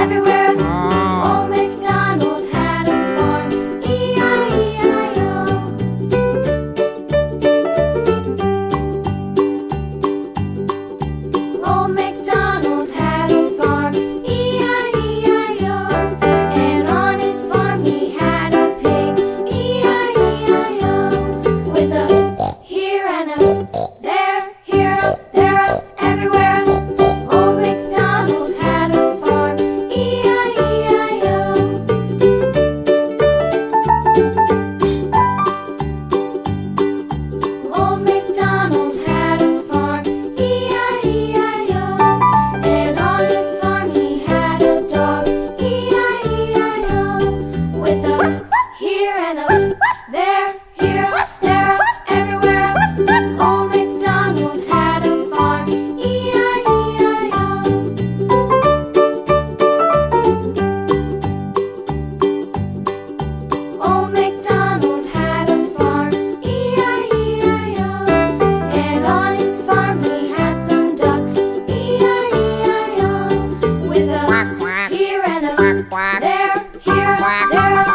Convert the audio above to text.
everywhere. Old MacDonald had a farm, E-I-E-I-O. Old MacDonald had a farm, E-I-E-I-O. And on his farm he had a pig, E-I-E-I-O. With a here and a there, here up, there up, everywhere. Old MacDonald had a farm, E-I-E-I-O. Old MacDonald had a farm, E-I-E-I-O. And on his farm he had a dog, E-I-E-I-O. With a here and a there, here up, there up, everywhere. Old MacDonald had a farm, E-I-E-I-O. Old MacDonald had a farm, E-I-E-I-O. And on his farm he had some ducks, E-I-E-I-O. With a here and a there, here up, there up,